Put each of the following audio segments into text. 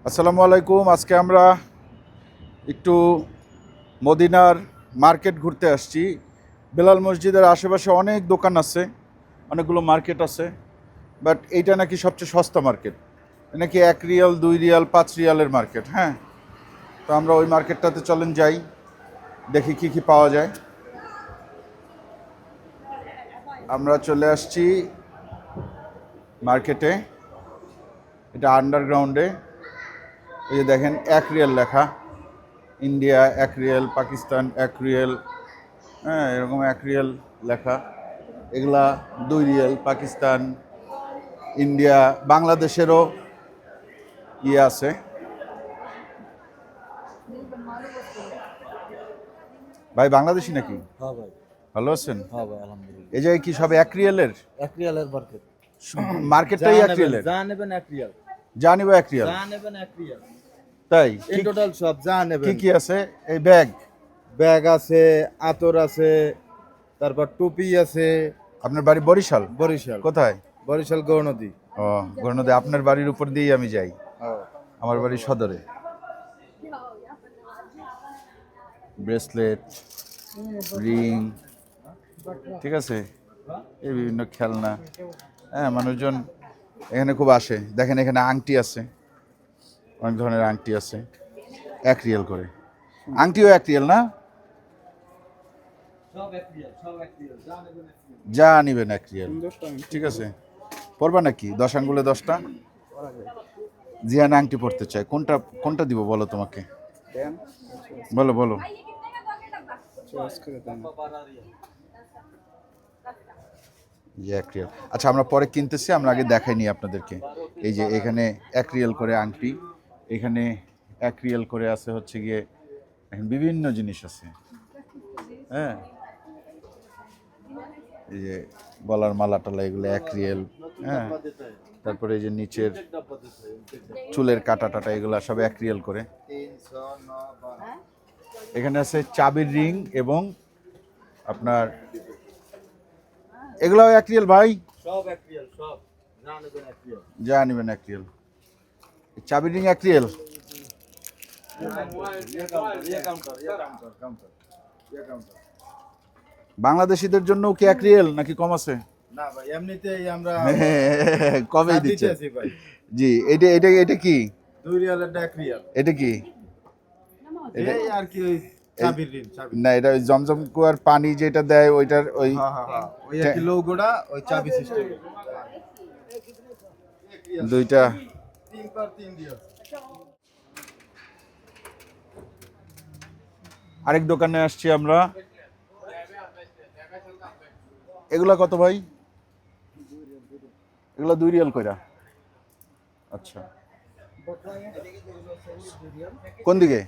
আসসালামু আলাইকুম। আজকে আমরা একটু মদিনার মার্কেট ঘুরতে আসছি। বেলাল মসজিদের আশেপাশে অনেক দোকান আছে, অনেকগুলো মার্কেট আছে, বাট এইটা নাকি সবচেয়ে সস্তা মার্কেট। নাকি 1 রিয়াল 2 রিয়াল 5 রিয়ালের মার্কেট। হ্যাঁ, তো আমরা ওই মার্কেটটাতে চলেন যাই, দেখি কি কি পাওয়া যায়। আমরা চলে আসছি মার্কেটে, এটা আন্ডারগ্রাউন্ডে। এই যে দেখেন 1 রিয়াল লেখা, ইন্ডিয়া 1 রিয়াল, পাকিস্তান 1 রিয়াল, হ্যাঁ এরকম 1 রিয়াল লেখা। এগুলা 2 রিয়াল, পাকিস্তান, ইন্ডিয়া, বাংলাদেশেরও ইয়ে আছে। ভাই বাংলাদেশি নাকি? হ্যাঁ ভাই। ভালো আছেন? হ্যাঁ ভাই, আলহামদুলিল্লাহ। এই জায়গায় কি সব 1 রিয়ালের? 1 রিয়ালের মার্কেট। মার্কেটটাই 1 রিয়ালের? যা নেবেন 1 রিয়াল। যা নিব 1 রিয়াল? যা নেবেন 1 রিয়াল। তাই? ইন টোটাল সব যা কি নেবেন। কি আছে? এই ব্যাগ ব্যাগ আছে, আতর আছে, তারপর টুপি আছে। আপনার বাড়ি বরিশাল? বরিশাল। কোথায়? বরিশাল গৌরনদী। ও, গণদে। আপনার বাড়ির উপর দিয়েই আমি যাই, হ্যাঁ। আমার বাড়ি সদরে। ব্রেসলেট, রিং, ঠিক আছে, এই বিভিন্ন খেলনা। হ্যাঁ, মানুষজন এখানে খুব আসে। দেখেন এখানে আংটি আছে, অনেক ধরনের আংটি আছে, 1 রিয়াল করে। আংটিও 1 রিয়াল না? সব 1 রিয়াল, সব 1 রিয়াল। যা নেবেন 1 রিয়াল। যা নিবেন 1 রিয়াল। ঠিক আছে, পরবা নাকি 10 আঙ্গুলে 10টা? জিয়ান আংটি পড়তে চাই, কোনটা কোনটা দিব বলো তোমাকে, বলো বলো। যে 1 রিয়াল। আচ্ছা, আমরা পরে কিনতেছি, আমরা আগে দেখাইনি আপনাদেরকে। এই যে এখানে 1 রিয়াল করে আংটি, এখানে 1 রিয়াল করে আছে হচ্ছে গিয়ে, এখন বিভিন্ন জিনিস আছে। হ্যাঁ, এই যে গলার মালা টালা, এগুলো 1 রিয়াল। হ্যাঁ, তারপরে এই যে নিচের চুলের কাটা টাটা, এগুলো সব 1 রিয়াল করে। এখানে আছে চাবির রিং এবং আপনার এগুলাও 1 রিয়াল ভাই। সব 1 রিয়াল, সব যা নেবেন 1 রিয়াল। যা নেবেন 1 রিয়াল। চাবির রিং 1 রিয়াল। বাংলাদেশিদের জন্য কি 1 রিয়াল নাকি কম আছে? না ভাই, এমনিতেই আমরা কমই দিচ্ছে দিতেছি ভাই। জি। এটা এটা এটা কি? 2 রিয়ালের 1 রিয়াল। এটা কি? এটা এই আর কি ওই চাবির রিং, চাবি। না, এটা ওই জমজম কুয়ার পানি যেটা দেয় ওইটার ওই। হ্যাঁ হ্যাঁ হ্যাঁ, ওই একই লোগোটা, ওই চাবি সিস্টেম। দুইটা। 3 বার 3 রিয়াল। আরেক দোকানে আসছি আমরা। এগুলা কত ভাই? এগুলা 2 রিয়াল কইরা। আচ্ছা, কোন দিকে?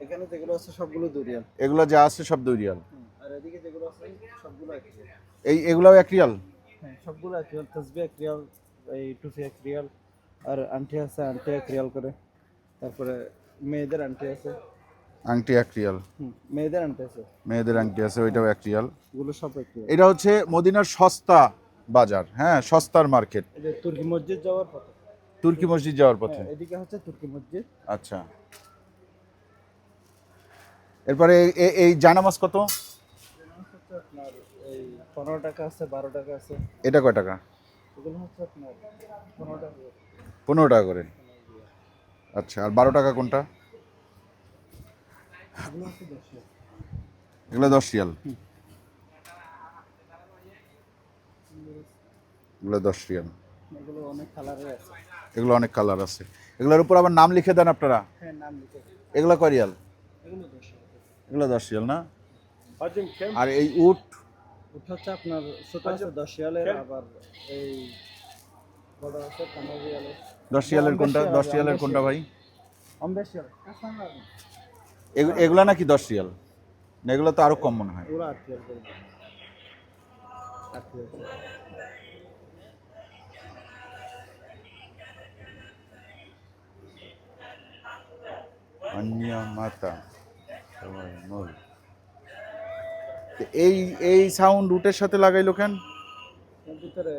এখানে যেগুলো আছে সবগুলো 2 রিয়াল। এগুলা যা আছে সব 2 রিয়াল। আর এদিকে যেগুলো আছে সবগুলো 1 রিয়াল। এগুলাও 1 রিয়াল? হ্যাঁ, সবগুলো 1 রিয়াল। তাসবিহ 1 রিয়াল, এই টুপি 1 রিয়াল, আর আংটি আছে, আংটি 1 রিয়াল করে। তারপরে মেয়েদের আংটি আছে। আংটি 1 রিয়াল। মেয়েদের আংটি আছে। মেয়েদের আংটি আছে, ওইটাও 1 রিয়াল। এগুলো সব 1 রিয়াল। এটা হচ্ছে মদিনার সস্তা বাজার, হ্যাঁ, সস্তার মার্কেট। এই যে তুর্কি মসজিদ যাওয়ার পথে। তুর্কি মসজিদ যাওয়ার পথে। হ্যাঁ, এদিকে হচ্ছে তুর্কি মসজিদ। আচ্ছা, এরপরে এই জায়নামাজ কত? আপনার এই 15 টাকা আছে, 12 টাকা আছে। এটা কয় টাকা? এগুলো হচ্ছে আপনার 15 টাকা করে। 15 টাকা করে। আচ্ছা, আর 12 টাকা কোনটা? এগুলো হচ্ছে 10 রিয়াল। এগুলো 10 রিয়াল। এগুলো 10 রিয়াল। এগুলো অনেক কালারের আছে। এগুলো অনেক কালার আছে। এগুলোর উপর আবার নাম লিখে দেন আপনারা? হ্যাঁ, নাম লিখে দিন। এগুলো কয় রিয়াল? এগুলো 10 রিয়াল। এগুলো 10 রিয়াল না? আর এই উট? ওটা হচ্ছে আপনার ছোট আছে 10 রিয়ালের, আবার এই বড় আছে 15 রিয়ালের। 10 রিয়ালের কোনটা? 10 রিয়ালের কোনটা ভাই? 15 রিয়াল। এগুলা নাকি 10 রিয়াল? না, এগুলো তো আরো কম মনে হয়। এগুলো 8 রিয়াল করে। 8 রিয়াল। অন্যা মাতা সবাই মল। এই এই সাউন্ড রুটের সাথে লাগাইলো কেন? এর ভিতরে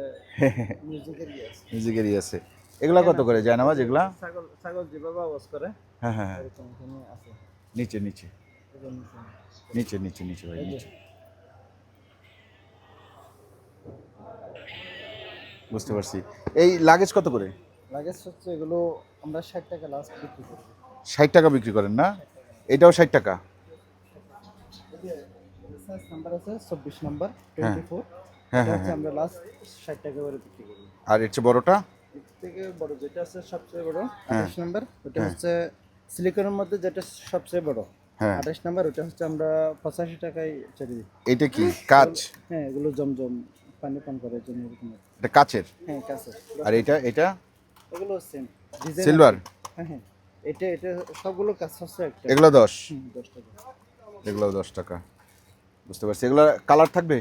মিউজিকের ইয়ে আছে। মিউজিকেরই আছে। এগুলা কত করে জায়নামাজ এগুলা? ছাগল ছাগল যেভাবে আওয়াজ করে হ্যাঁ হ্যাঁ হ্যাঁ, এরকম এখানে আছে। নিচে নিচে এই যে নিচে। নিচে নিচে নিচে ভাই এই যে নিচে। বুঝতে পারছি। এই লাগেজ কত করে? লাগেজ হচ্ছে এগুলো আমরা 60 টাকা লাস্ট বিক্রি করি। 60 টাকা বিক্রি করেন না? এটাও 60 টাকা? সাইজ নাম্বার আছে 24 নাম্বার হ্যাঁ 24। হ্যাঁ এটা হ্যাঁ হচ্ছে হ্যাঁ। আমরা লাস্ট 60 টাকা করে বিক্রি করি। আর এর চেয়ে বড়টা? এর থেকে বড় যেটা আছে সবচেয়ে বড় হ্যাঁ। 28 নাম্বার, ওটা হ্যাঁ। হচ্ছে সিলিকনের মধ্যে যেটা সবচেয়ে বড় হ্যাঁ। 28 নাম্বার, ওটা হচ্ছে আমরা 85 টাকায় ছেড়ে দিই। এটা কি কাচ? হ্যাঁ, এগুলো জমজম পানি পান করার জন্য এরকম। এটা কাচের? হ্যাঁ, কাছে। আর এটা এগুলো সেম ডিজাইন। সিলভার? হ্যাঁ হ্যাঁ, এটা সবগুলো কাজ হচ্ছে একটা। এগুলো 10? 10 টাকা। এগুলো 10 টাকা। বুঝতে পারছি। এগুলো কালার থাকবে?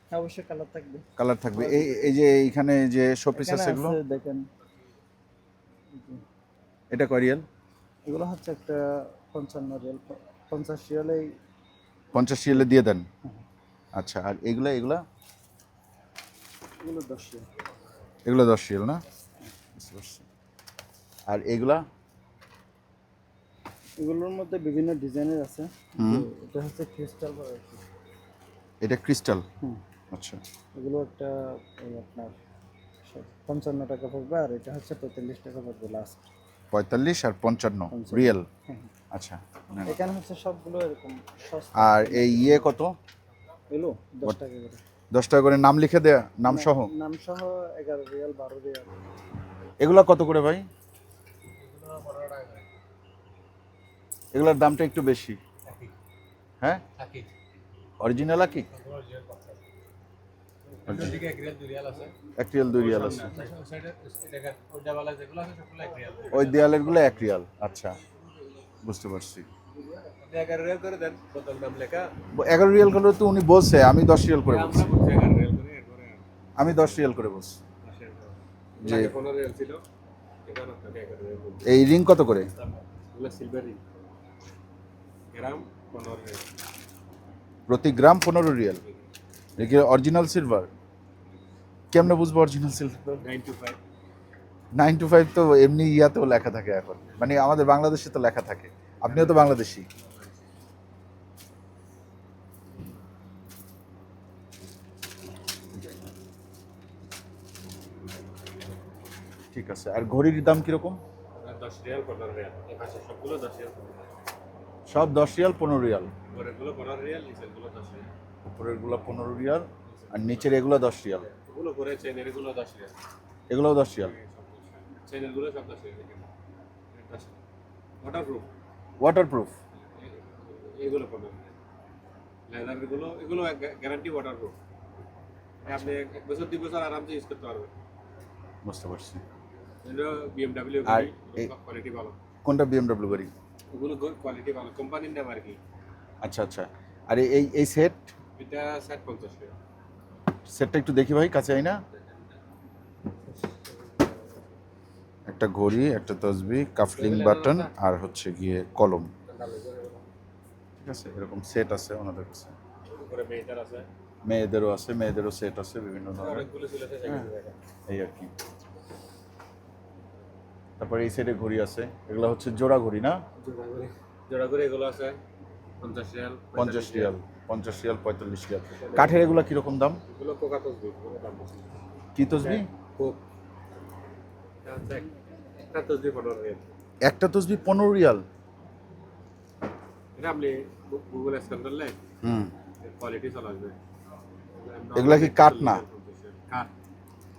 হ্যাঁ, অবশ্যই কালার থাকবে। কালার থাকবে। এই এই যে এইখানে যে শোপিস এখানে আছে এগুলো, আছে দেখেন, এটা কয় রিয়াল? এগুলো হচ্ছে একটা 55 রিয়াল, 50 রিয়ালেই। 50 রিয়ালে দিয়ে দেন? আচ্ছা। আর এগুলা এগুলা? এগুলো 10 রিয়াল। এগুলো 10 রিয়াল না? বুঝতে পারছি। আর এগুলা? এগুলোর মধ্যে বিভিন্ন ডিজাইনের আছে। হুম। এটা হচ্ছে ক্রিস্টাল ভ্যারাইটি। এটা ক্রিস্টাল? হুম। আচ্ছা। এগুলো একটা এই আপনার 55 টাকা পড়বে, আর এটা হচ্ছে 45 টাকা পড়বে লাস্ট। 45 আর 55 55 রিয়াল? হ্যাঁ। আচ্ছা। নেন। এখানে হচ্ছে সবগুলো এরকম সস্তা। আর এই ইয়ে কত? এগুলো 10 টাকা করে। 10 টাকা করে নাম লিখে দেয়া, নাম সহ? নাম সহ 11 রিয়াল, 12 রিয়াল। এগুলা কত করে ভাই? এগুলোর দামটা একটু বেশি। হ্যাঁ, অরিজিনাল কি? 1 রিয়াল 2 রিয়াল আছে। ওই দেয়ালের গুলো 1 রিয়াল। আচ্ছা, বুঝতে পারছি। 11 রিয়াল করে তো উনি বলছে, আমি 10 রিয়াল করে বলছি। আমি 10 রিয়াল করে বলছি। যে এই রিং কত করে? প্রতি গ্রাম 15 রিয়াল। এটা কি অরিজিনাল সিলভার? কেমনে বুঝবো অরিজিনাল সিলভার? 9 to 5 তো এমনি ইয়াতেও লেখা থাকে এখন, মানে আমাদের বাংলাদেশে তো লেখা থাকে। আপনিও তো বাংলাদেশি। ঠিক আছে। আর ঘড়ির দাম কিরকম? 10 রিয়াল 15 রিয়াল। এই পাশে সবগুলো 10 রিয়াল। সব 10 রিয়াল 15 রিয়াল? উপরেরগুলো 15 রিয়াল, নিচেরগুলো 10 রিয়াল। উপরের গুলো 15 রিয়াল আর নিচের এগুলো 10 রিয়াল। ওগুলো করে চেনের গুলো 10 রিয়াল। এগুলোও 10 রিয়াল? চেনের গুলো সব 10 রিয়াল। ওয়াটারপ্রুফ। ওয়াটারপ্রুফ? এগুলো 15 রিয়াল। লেদারের গুলো, এগুলো গ্যারান্টি ওয়াটারপ্রুফ। আপনি 1 বছর 2 বছর আরামসে ইউজ করতে পারবেন। বুঝতে পারছি। এগুলো বিএমডব্লিউ আর গাড়ি, এই- কোয়ালিটি ভালো। কোনটা বিএমডব্লিউ গাড়ি? ওগুলো কোয়ালিটি ভালো, কোম্পানির নাম আর কি। আচ্ছা আচ্ছা। আর এই এই সেট এটা 50 রিয়াল। সেটটা একটু দেখি ভাই, কাছে আই না। একটা ঘড়ি, একটা তসবি, কাফলিং বাটন আর হচ্ছে গিয়ে কলম। ঠিক আছে, এরকম সেট আছে ওনাদের কাছে। উপরে মেটার আছে। মেয়েদেরও আছে, মেয়েদেরও সেট আছে বিভিন্ন ধরনের। অনেকগুলো ছিল সেখানে দেখা। এই আর কি। তারপরে এই সাইডে ঘড়ি আছে, এগুলো হচ্ছে জোড়া ঘড়ি না? জোড়া করে এগুলো আছে 50 রিয়াল, 50 রিয়াল, 50 রিয়াল, 45 রিয়াল। কাঠের এগুলো কিরকম দাম? এগুলো কোকা তসবি, এগুলো দাম বেশি। কি তসবি? কোক। এটা হচ্ছে একটা তসবি 15 রিয়াল। একটা তসবি 15 রিয়াল? এটা আপনি গুগল স্ক্যান করলে হুম। কোয়ালিটি চলে আসবে। এগুলা কি কাঠ না? কাঠ।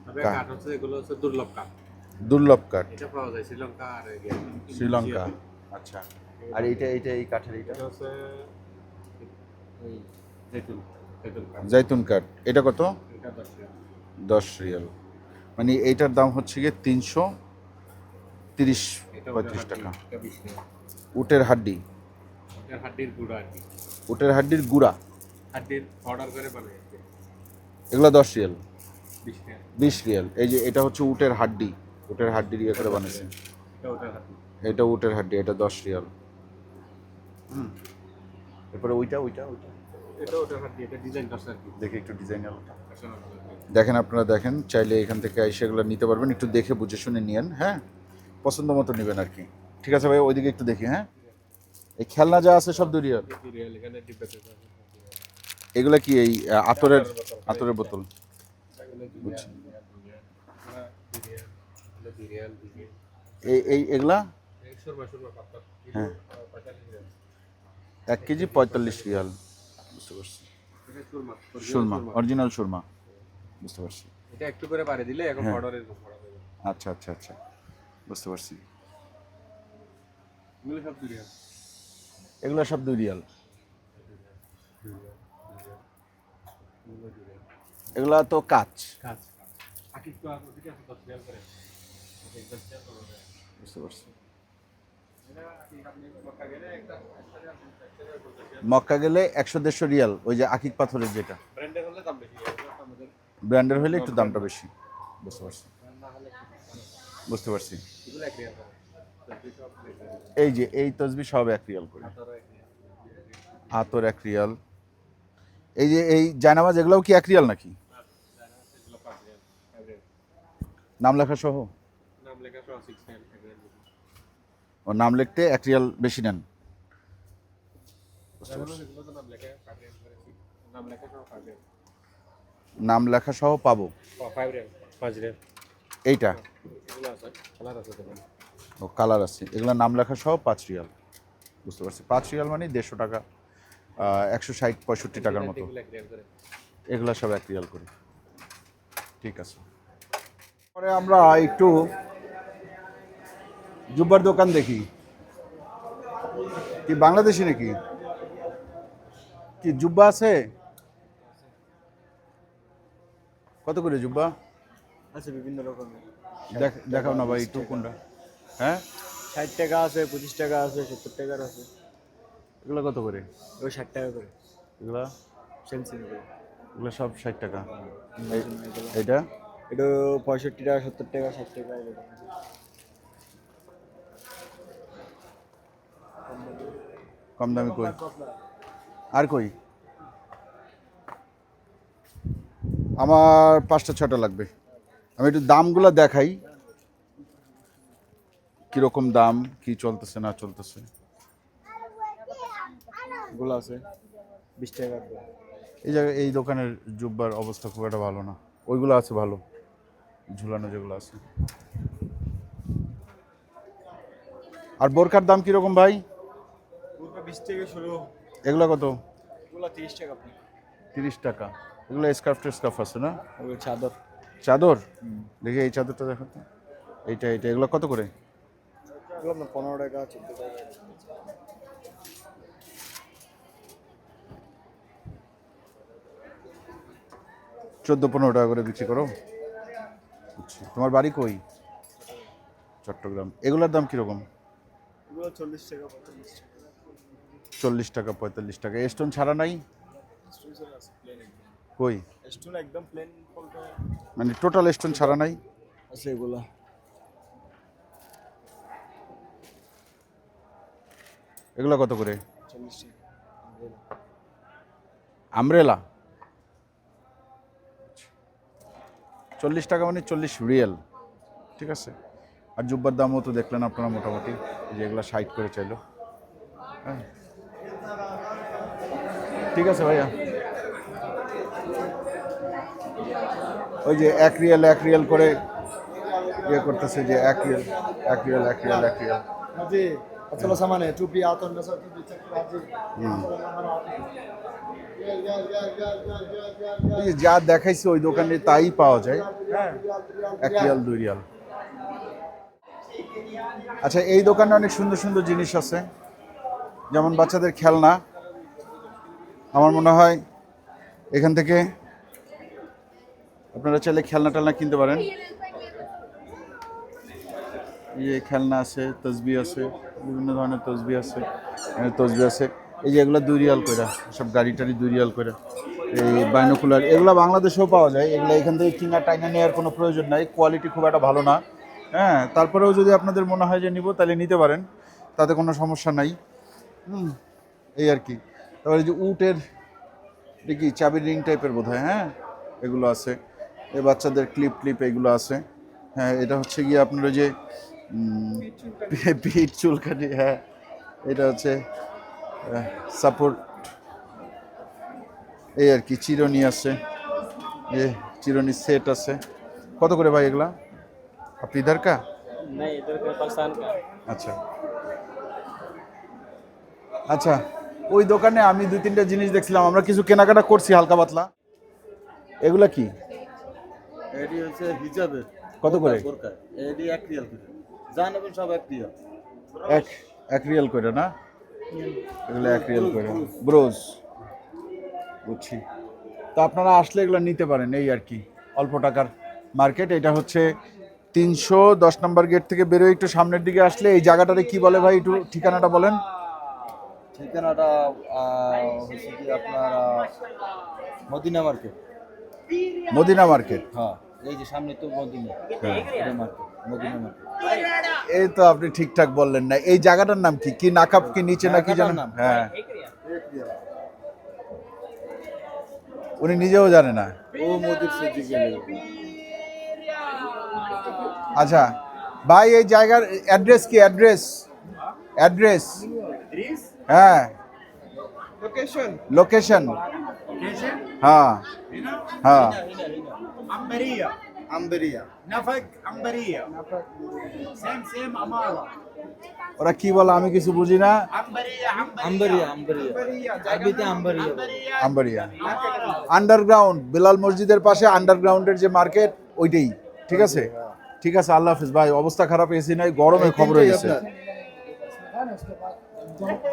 তবে কাঠ। কাঠ হচ্ছে, এগুলো হচ্ছে দুর্লভ কাঠ। দুর্লভ কাঠ? এটা পাওয়া যায় শ্রীলঙ্কা আর শ্রীলঙ্কা। আচ্ছা। আর এইটা এই কাঠের এইটা? এটা হচ্ছে এই জৈতুন, জৈতুন কাঠ। জাইতুন কাঠ। এটা কত? এটা 10 রিয়াল। 10 রিয়াল। মানে এইটার দাম হচ্ছে গিয়ে 330-35 টাকা। এটা 20 রিয়াল। উটের হাড্ডি? এটা হাড্ডির গুঁড়া আর কি। উটের হাড্ডির গুঁড়া? হাড্ডির পাউডার করে বানায় আর কি। এগুলো 10 রিয়াল? 20 রিয়াল। 20 রিয়াল। এই যে এটা হচ্ছে উটের হাড্ডি, উটের হাড্ডির ইয়ে করে বানাইছে। এটা ওটার হাড্ডি। এটা উটের হাড্ডি, এটা 10 রিয়াল। হুম। এরপরে ওইটা ওইটা ওইটা এটা ওটার হাত দিয়ে এটা ডিজাইন করছে আর কি। দেখি একটু ডিজাইনার আসলে দেখেন, আপনারা দেখেন, চাইলে এখান থেকে এসে এগুলো নিতে পারবেন, একটু দেখে বুঝে শুনে নিয়েন, হ্যাঁ, পছন্দ মতো নেবেন আর কি। ঠিক আছে ভাই, ওইদিকে একটু দেখি। হ্যাঁ, এই খেলনা যা আছে সব 2 রিয়াল। রিয়েল এখানে ডিব্বাতে এগুলা কি এই আতরের আতরের বোতল? বুঝছি। এই এগুলা হ্যাঁ 1 কেজি 45 রিয়াল। বুঝতে পারছি। সুরমা, অরিজিনাল সুরমা। বুঝতে পারছি। এটা একটু করে বাড়ি দিলে এখন হ্যাঁ। অর্ডারের করা যাবে। আচ্ছা আচ্ছা আচ্ছা, বুঝতে পারছি। এগুলো সব রিয়েল। এগুলো সব 2 রিয়াল। এগুলা তো কাচ। কাজ আকিব তো ওদিকে আছে 10 রিয়াল করে। ওকে 10 রিয়াল করে। বুঝতে পারছি। এটা আপনি মক্কা গেলে একটা মক্কা গেলে 100-150 রিয়াল, ওই যে আকিক পাথরের যেটা। ব্র্যান্ডের হলে দাম বেশি আমাদের ব্র্যান্ডের হলে একটু দামটা বেশি। বুঝতে পারছি, না হলে বুঝতে পারছি। এগুলো 1 রিয়াল করে। সব এই যে এই তসবি সব 1 রিয়াল করে। আতর 1 রিয়াল। এই যে এই জায়নামাজ এগুলোও কি 1 রিয়াল নাকি? এগুলো 5 রিয়াল। 5 রিয়াল। নাম লেখা সহ? নাম লেখা সহ 6 রিয়াল 1 রিয়াল। ও নাম লিখতে 1 রিয়াল বেশি নেন। এগুলো তো নাম লেখা 5 রিয়াল করে। নাম লেখা সহ 5 রিয়াল। নাম লেখা সহ পাবো 5 রিয়াল 5 রিয়াল। এইটা? এগুলো আছে কালার আছে দেখুন। ও কালার আছে, এগুলো নাম লেখা সহ 5 রিয়াল। বুঝতে পারছি। 5 রিয়াল মানে 150 টাকা, 160-65 টাকার মতো। এগুলো 1 রিয়াল করে। এগুলো সব 1 রিয়াল করে। ঠিক আছে। পরে আমরা একটু জুব্বার দোকান দেখি। কি বাংলাদেশি নাকি? কি জুব্বা আছে? কত করে জুব্বা? আছে বিভিন্ন রকমের। দেখাও না ভাই একটু কোনটা। হ্যাঁ, 60 টাকা আছে, 25 টাকা আছে, 70 টাকার আছে। এগুলো কত করে? ওই 60 টাকা করে। এগুলা সেম সেম করে। এগুলো সব 60 টাকা। এইটা এটা 65 টাকা, 70 টাকা, 60 টাকা এরকম। কম দামি কই? আর কই? আমার 5টা-6টা লাগবে। আমি একটু দামগুলো দেখাই, কিরকম দাম, কি চলতেছে না চলতেছে। এগুলো আছে 20 টাকা করে। এই জায়গায় এই দোকানের জুব্বার অবস্থা খুব একটা ভালো না। ওইগুলো আছে ভালো, ঝুলানো যেগুলো আছে। আর বোরকার দাম কিরকম ভাই? পুরো 20 থেকে শুরু। এগুলো কত? এগুলো 30 টাকা আপনি। 30 টাকা। এগুলো স্কার্ফ আছে না? ওই চাদর। চাদর দেখি, এই চাদরটা দেখো তো। এইটা এগুলো কত করে? এগুলো আপনার 15 টাকা, 14 টাকা। 14-15 টাকা করে বিক্রি করো? আচ্ছা, তোমার বাড়ি কই? চট্টগ্রাম। এগুলোর দাম কিরকম? এগুলো 40 টাকা, 45 টাকা। 40 টাকা 45 টাকা। স্টোন ছাড়া নাই? স্টোন আছে প্লেন একদম। কই? স্টোন একদম প্লেন বলতে মানে টোটাল স্টোন ছাড়া নাই? আছে এগুলা। এগুলো কত করে? 40 টাকা। আমব্রেলা 40 টাকা মানে 40 রিয়াল। ঠিক আছে। আর জুব্বার দামও তো দেখলেন আপনারা মোটামুটি, যে এগুলো 60 করে চাইলো। হ্যাঁ, ঠিক আছে ভাইয়া। ওই যে 1 রিয়াল করে ইয়ে করতেছে, যে 1 রিয়াল 1 রিয়াল 1 রিয়াল 1 রিয়াল। জি, আসলে সামানে টুপি আতন না সব কিছু রাজি। ওই যে যা দেখাইছে ওই দোকানে তাই পাওয়া যায়। হ্যাঁ, 1 রিয়াল 2 রিয়াল। আচ্ছা, এই দোকানে অনেক সুন্দর সুন্দর জিনিস আছে, যেমন বাচ্চাদের খেলনা। আমার মনে হয় এখান থেকে আপনারা চাইলে খেলনা টেলনা কিনতে পারেন। এই যে খেলনা আছে, তসবি আছে, বিভিন্ন ধরনের তসবি আছে। এখানে তসবি আছে, এই যে এগুলো 2 রিয়াল করে, সব গাড়ি টাড়ি 2 রিয়াল করে। এই বাইনোকুলার এগুলো বাংলাদেশেও পাওয়া যায়। এগুলো এখান থেকে কিনা টাইনা নেওয়ার কোনো প্রয়োজন নাই, কোয়ালিটি খুব একটা ভালো না। হ্যাঁ, তারপরেও যদি আপনাদের মনে হয় যে নিব, তাহলে নিতে পারেন, তাতে কোনো সমস্যা নাই। এই আর কি। তারপরে যে এটা কি চাবির রিং টাইপের বোধ হয়, হ্যাঁ এগুলো আছে। এই বাচ্চাদের ক্লিপ এগুলো আছে। হ্যাঁ এটা হচ্ছে গিয়ে আপনার ওই যে পিঠ চুলকানি, হ্যাঁ এটা হচ্ছে সাপোর্ট, এই আর কি। চিরুনি আছে, এ চিরুনি সেট আছে। কত করে ভাই এগুলা? আপনি ইধার কা? नहीं इधर का पाकिस्तान का আচ্ছা আচ্ছা, ওই দোকানে আমি 2-3টা জিনিস দেখছিলাম, আমরা কিছু কেনাকাটা করছি হালকা পাতলা। এগুলা কি? এডি হচ্ছে হিজাবের কত করে? বোরকা এডি 1 রিয়াল করে জানেন সব 1 রিয়াল এক রিয়াল করে না? এগুলো 1 রিয়াল করে ব্রোজ, বুঝছি। তো আপনারা আসলে এগুলো নিতে পারেন, এই আর কি অল্প টাকার মার্কেট। এটা হচ্ছে 310 নম্বর গেট থেকে বেরোয় একটু সামনের দিকে আসলে এই জায়গাটারে কি বলে ভাই, একটু ঠিকানাটা বলেন। ঠিকানাটা হচ্ছে কি আপনার মদিনা মার্কেট। মদিনা মার্কেট, হ্যাঁ এই যে সামনে তো মদিনা, এটা মার্কেট মদিনা মার্কেট। এই তো আপনি ঠিকঠাক বললেন না। এই জায়গাটার নাম কি? কি নাকাব কি নিচে নাকি জানেন? জায়গাটার নাম? হ্যাঁ উনি নিজেও জানে না। ও মোদির से জিজ্ঞেস আচ্ছা ভাই এই জায়গার অ্যাড্রেস কি? অ্যাড্রেস হ্যাঁ, লোকেশন হ্যাঁ হ্যাঁ। عنبرية আম্বেরিয়া نفق عنبرية سيم أمارة ওরা কি বলে আমি কিছু বুঝি না। عنبرية আম্বেরিয়া আরবিতে আম্বেরিয়া আম্বারিয়া আন্ডারগ্রাউন্ড, বেলাল মসজিদের পাশে আন্ডারগ্রাউন্ডের যে মার্কেট ওইটাই। ঠিক আছে ঠিক আছে, আল্লাহ হাফিজ ভাই। অবস্থা খারাপ, এসি নাই, গরমে খবর হয়ে গেছে।